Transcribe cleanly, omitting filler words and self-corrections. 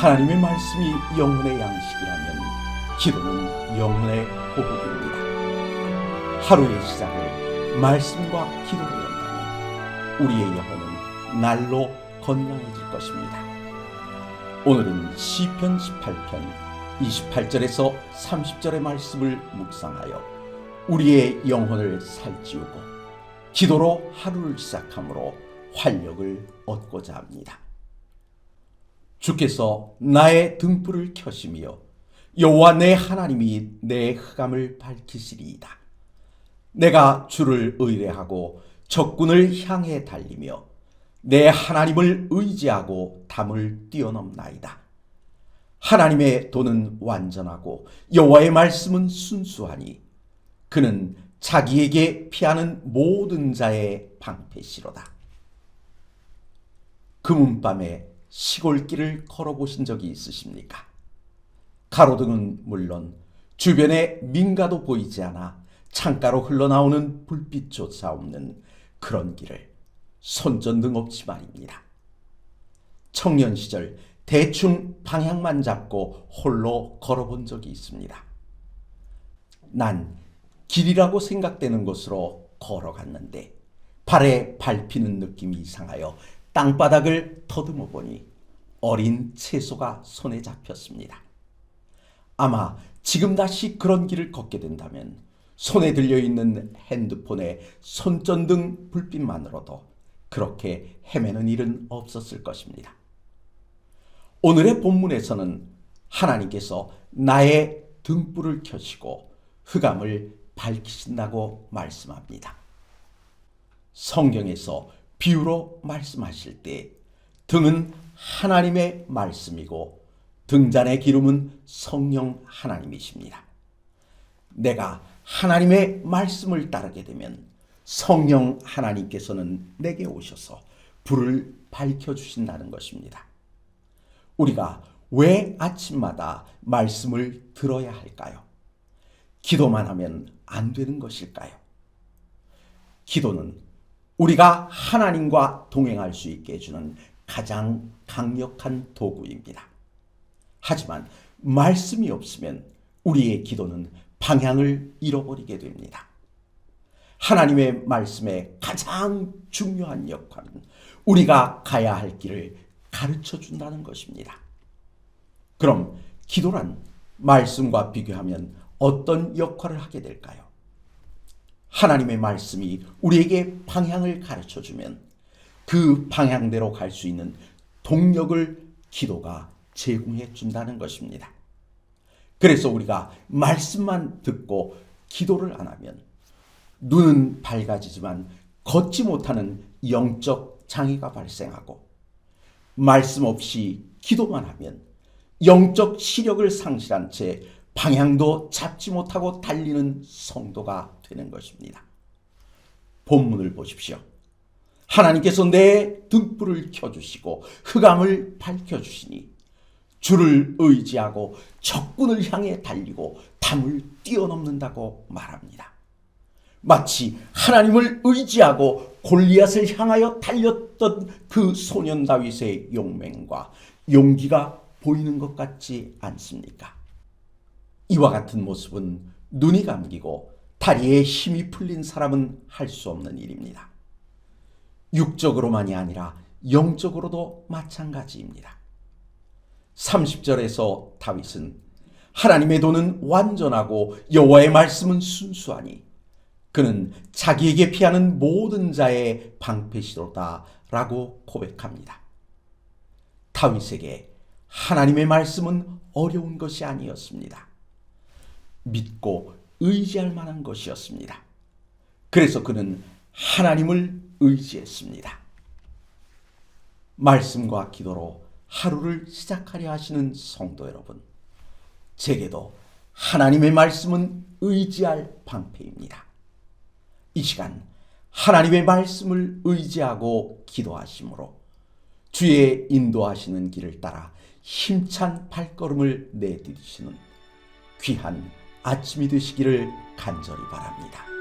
하나님의 말씀이 영혼의 양식이라면 기도는 영혼의 호흡입니다. 하루의 시작을 말씀과 기도로 연다면 우리의 영혼은 날로 건강해질 것입니다. 오늘은 시편 18편 28절에서 30절의 말씀을 묵상하여 우리의 영혼을 살찌우고 기도로 하루를 시작함으로 활력을 얻고자 합니다. 주께서 나의 등불을 켜시며 여호와 내 하나님이 내 흑암을 밝히시리이다. 내가 주를 의뢰하고 적군을 향해 달리며 내 하나님을 의지하고 담을 뛰어넘나이다. 하나님의 도는 완전하고 여호와의 말씀은 순수하니 그는 자기에게 피하는 모든 자의 방패시로다. 금은밤에 시골길을 걸어보신 적이 있으십니까? 가로등은 물론 주변에 민가도 보이지 않아 창가로 흘러나오는 불빛조차 없는 그런 길을 손전등 없이 말입니다. 청년 시절 대충 방향만 잡고 홀로 걸어본 적이 있습니다. 난 길이라고 생각되는 곳으로 걸어갔는데 발에 밟히는 느낌이 이상하여 땅바닥을 더듬어 보니 어린 채소가 손에 잡혔습니다. 아마 지금 다시 그런 길을 걷게 된다면 손에 들려있는 핸드폰의 손전등 불빛만으로도 그렇게 헤매는 일은 없었을 것입니다. 오늘의 본문에서는 하나님께서 나의 등불을 켜시고 흑암을 밝히신다고 말씀합니다. 성경에서 비유로 말씀하실 때 등은 하나님의 말씀이고 등잔의 기름은 성령 하나님이십니다. 내가 하나님의 말씀을 따르게 되면 성령 하나님께서는 내게 오셔서 불을 밝혀주신다는 것입니다. 우리가 왜 아침마다 말씀을 들어야 할까요? 기도만 하면 안 되는 것일까요? 기도는 우리가 하나님과 동행할 수 있게 해주는 가장 강력한 도구입니다. 하지만 말씀이 없으면 우리의 기도는 방향을 잃어버리게 됩니다. 하나님의 말씀의 가장 중요한 역할은 우리가 가야 할 길을 가르쳐 준다는 것입니다. 그럼 기도란 말씀과 비교하면 어떤 역할을 하게 될까요? 하나님의 말씀이 우리에게 방향을 가르쳐 주면 그 방향대로 갈 수 있는 동력을 기도가 제공해 준다는 것입니다. 그래서 우리가 말씀만 듣고 기도를 안 하면 눈은 밝아지지만 걷지 못하는 영적 장애가 발생하고 말씀 없이 기도만 하면 영적 시력을 상실한 채 방향도 잡지 못하고 달리는 성도가 되는 것입니다. 본문을 보십시오. 하나님께서 내 등불을 켜주시고 흑암을 밝혀주시니 주를 의지하고 적군을 향해 달리고 담을 뛰어넘는다고 말합니다. 마치 하나님을 의지하고 골리앗을 향하여 달렸던 그 소년 다윗의 용맹과 용기가 보이는 것 같지 않습니까? 이와 같은 모습은 눈이 감기고 다리에 힘이 풀린 사람은 할 수 없는 일입니다. 육적으로만이 아니라 영적으로도 마찬가지입니다. 30절에서 다윗은 하나님의 도는 완전하고 여호와의 말씀은 순수하니 그는 자기에게 피하는 모든 자의 방패시로다 라고 고백합니다. 다윗에게 하나님의 말씀은 어려운 것이 아니었습니다. 믿고 의지할 만한 것이었습니다. 그래서 그는 하나님을 의지했습니다. 말씀과 기도로 하루를 시작하려 하시는 성도 여러분, 제게도 하나님의 말씀은 의지할 방패입니다. 이 시간 하나님의 말씀을 의지하고 기도하심으로 주의 인도하시는 길을 따라 힘찬 발걸음을 내디디시는 귀한 아침이 되시기를 간절히 바랍니다.